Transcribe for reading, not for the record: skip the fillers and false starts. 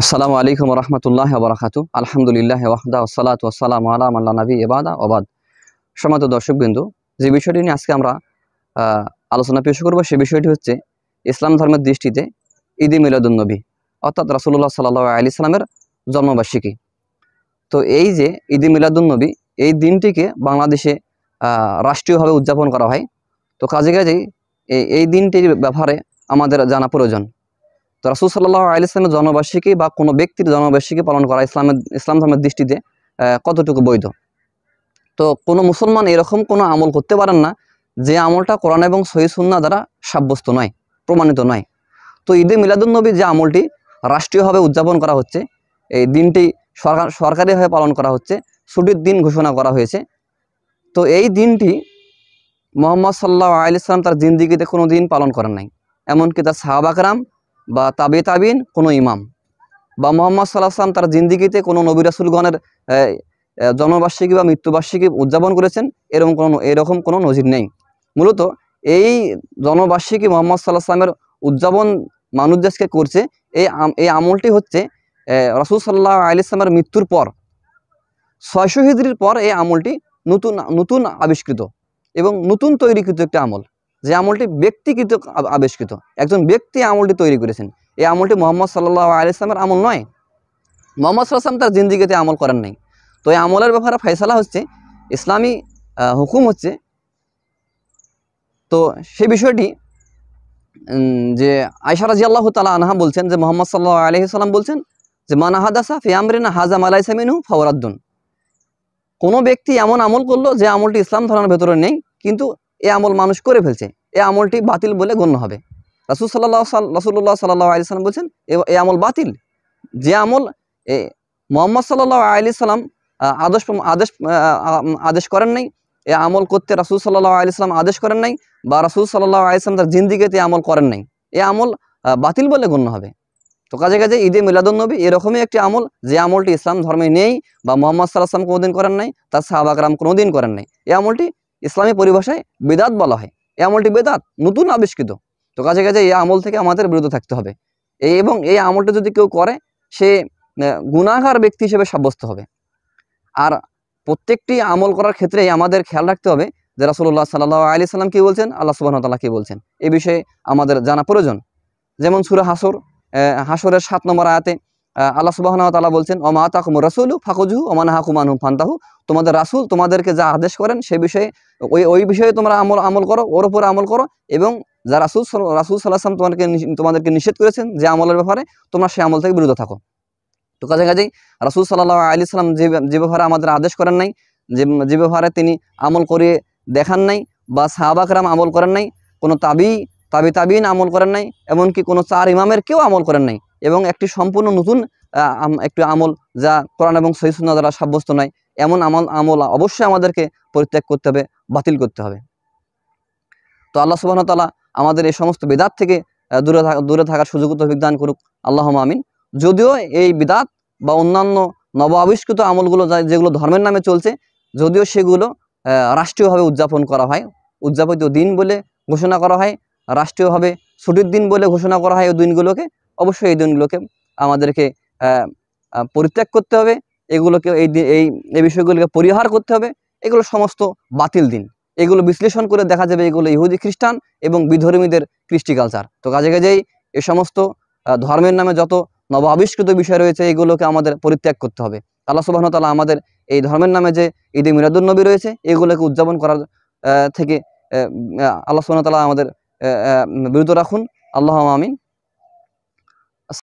আসসালামু আলাইকুম রহমতুল্লাহ বারাকাতু। আলহামদুলিল্লাহ ওয়াহদা ওয়াসসালাতু ওয়াসসালামু আলা মান লা নবী ইবাদা ওয়াবাদ। সম্মানিত দর্শকবৃন্দু, যে বিষয়টি নিয়ে আজকে আমরা আলোচনা পেশ করব সে বিষয়টি হচ্ছে ইসলাম ধর্মের দৃষ্টিতে ঈদে মিলাদুন নবী, অর্থাৎ রাসূলুল্লাহ সাল্লাল্লাহু আলাইহি সাল্লামের জন্মবার্ষিকী। তো এই যে ঈদে মিলাদুন নবী, এই দিনটিকে বাংলাদেশে রাষ্ট্রীয়ভাবে উদযাপন করা হয়। তো কাজেই এই দিনটির ব্যাপারে আমাদের জানা প্রয়োজন। তো রাসূল সাল্লাল্লাহু আলাইহি ওয়াসাল্লামের জন্মবার্ষিকী বা কোনো ব্যক্তির জন্মবার্ষিকী পালন করা ইসলাম ধর্মের দৃষ্টিতে কতটুকু বৈধ? তো কোনো মুসলমান এরকম কোনো আমল করতে পারেন না যে আমলটা কোরআন এবং সহিহ সুন্নাহ দ্বারা সাব্যস্ত নয়, প্রমাণিত নয়। তো ঈদে মিলাদুন নবী যে আমলটি রাষ্ট্রীয়ভাবে উদযাপন করা হচ্ছে, এই দিনটি সরকারিভাবে পালন করা হচ্ছে, ছুটির দিন ঘোষণা করা হয়েছে। তো এই দিনটি মুহাম্মদ সাল্লাল্লাহু আলাইহি ওয়াসাল্লাম তার জিন্দেগিতে কোনো দিন পালন করেন নাই। এমনকি তার সাহাবা কেরাম বা তাবিন কোনো ইমাম বা মুহাম্মদ সাল্লাল্লাহু আলাইহি ওয়াসাল্লাম তার জিন্দেগিতে কোনো নবী রাসূলগণের জন্মবার্ষিকী বা মৃত্যুবার্ষিকী উদযাপন করেছেন, এরকম কোনো নজির নেই। মূলত এই জন্মবার্ষিকী মুহাম্মদ সাল্লাল্লাহু আলাইহি ওয়াসাল্লামের উদযাপন মানুষ দেশকে করছে। এই আমলটি হচ্ছে রাসূল সাল্লাল্লাহু আলাইহি ওয়াসাল্লামের মৃত্যুর পর ৬০০ হিজরির পর এই আমলটি নতুন আবিষ্কৃত এবং নতুন তৈরিকৃত একটি আমল, যে আমলটি ব্যক্তিকৃত আবিষ্কৃত। একজন ব্যক্তি আমলটি তৈরি করেছেন। এই আমলটি মুহাম্মদ সাল্লাল্লাহু আলাইহি ওয়াসাল্লামের আমল নয়। মুহাম্মদ সাল্লাল্লাহু আলাইহি ওয়াসাল্লাম তার জিন্দেগিতে আমল করেন নাই। তো এই আমলের ব্যাপারে ফয়সালা হচ্ছে, ইসলামী হুকুম হচ্ছে। তো সেই বিষয়টি যে আয়েশা রাদিয়াল্লাহু তাআলা আনহা বলছেন যে মুহাম্মদ সাল্লাল্লাহু আলাইহি ওয়াসাল্লাম বলছেন যে মান হাদাসা ফি আমরিনা হাযা মা লাইসা মিনহু ফাহুয়া রাদ্দুন। কোনো ব্যক্তি এমন আমল করলো যে আমলটি ইসলাম ধর্মের ভেতরে নেই, কিন্তু এই আমল মানুষ করে ফেলছে, এই আমলটি বাতিল বলে গণ্য হবে। রাসূলুল্লাহ সাল্লাল্লাহু আলাইহি ওয়াসাল্লাম বলছেন এই আমল বাতিল। যে আমল মুহাম্মদ সাল্লাল্লাহু আলাইহি ওয়াসাল্লাম আদেশ করেন নাই, এই আমল করতে রাসূল সাল্লাল্লাহু আলাইহি ওয়াসাল্লাম আদেশ করেন নাই, বা রাসূল সাল্লাল্লাহু আলাইহি ওয়াসাল্লাম তার জিন্দেগিতে আমল করেন নাই, এই আমল বাতিল বলে গণ্য হবে। তো কাজে ঈদে মিলাদুন নবী এরকমই একটি আমল, যে আমলটি ইসলাম ধর্মে নেই বা মুহাম্মদ সাল্লাল্লাহু আলাইহি ওয়াসাল্লাম কোনোদিন করেন নাই, তার সাহাবা কেরাম কোনোদিন করেন নাই। এই আমলটি ইসলামী পরিভাষায় বিদআত বলা হয়। এই আমলটি বিদআত, নতুন আবিষ্কৃত। তো কাজে এই আমল থেকে আমাদের বিরত থাকতে হবে। এবং এই আমলটি যদি কেউ করে, সে গুনাহগার ব্যক্তি হিসেবে সাব্যস্ত হবে। আর প্রত্যেকটি আমল করার ক্ষেত্রে আমাদের খেয়াল রাখতে হবে যে রাসূলুল্লাহ সাল্লাল্লাহু আলাইহি ওয়াসাল্লাম কি বলছেন, আল্লাহ সুবহানাহু ওয়া তাআলা কি বলছেন, এই বিষয়ে আমাদের জানা প্রয়োজন। যেমন সূরা হাসরের ৭ নম্বর আয়াতে আল্লাহ সুবহানাহু ওয়া তাআলা বলছেন, ওয়া মা আতাকুমুর রাসূলু ফাখুযুহু ওয়া মা নাহাকুম আনহু ফান্তাহু। তোমাদের রাসূল তোমাদেরকে যা আদেশ করেন সে বিষয়ে ওই বিষয়ে তোমরা আমল করো, ওর উপরে আমল করো। এবং যা রাসূল সাল্লাল্লাহু আলাইহি ওয়াসাল্লাম তোমাদেরকে নিষেধ করেছেন যে আমলের ব্যাপারে, তোমরা সেই আমল থেকে বিরত থাকো। তো কাজেই রাসূল সাল্লাল্লাহু আলাইহি ওয়াসাল্লাম যে ব্যাপারে আমাদের আদেশ করেন নাই, যে ব্যাপারে তিনি আমল করে দেখান নাই, বা সাহাবা কেরাম আমল করেন নাই, কোনো তাবিন আমল করেন নাই, এমনকি কোনো ৪ ইমামের কেউ আমল করেন নাই, এবং একটি সম্পূর্ণ নতুন একটি আমল যা কোরআন এবং সহিহ সুন্নাহ দ্বারা সাব্যস্ত নয়, এমন আমল অবশ্যই আমাদেরকে পরিত্যাগ করতে হবে, বাতিল করতে হবে। তো আল্লাহ সুবহানাহু ওয়া তাআলা আমাদের এই সমস্ত বিদআত থেকে দূরে থাকার সুযোগ তৌফিক দান করুক, আল্লাহুম্মা আমিন। যদিও এই বিদআত বা অন্যান্য নব আবিষ্কৃত আমলগুলো যেগুলো ধর্মের নামে চলছে, যদিও সেগুলো রাষ্ট্রীয়ভাবে উদযাপন করা হয়, উদযাপিত দিন বলে ঘোষণা করা হয়, রাষ্ট্রীয়ভাবে ছুটির দিন বলে ঘোষণা করা হয়, দিনগুলোকে অবশ্যই এই দিনগুলোকে আমাদেরকে পরিত্যাগ করতে হবে। এগুলোকে এই বিষয়গুলোকে পরিহার করতে হবে। এগুলো সমস্ত বাতিল দিন। এগুলো বিশ্লেষণ করে দেখা যাবে এগুলো ইহুদি খ্রিস্টান এবং বিধর্মীদের কৃষ্টি কালচার। তো কাজেই এই সমস্ত ধর্মের নামে যত নব আবিষ্কৃত বিষয় রয়েছে, এগুলোকে আমাদের পরিত্যাগ করতে হবে। আল্লাহ সুবহানাহু ওয়া তাআলা আমাদের এই ধর্মের নামে যে ঈদে মিলাদুন নবী রয়েছে, এগুলোকে উদযাপন করার থেকে আল্লাহ সুবহানাহু ওয়া তাআলা আমাদের বিরত রাখুন। আল্লাহুম্মা আমিন।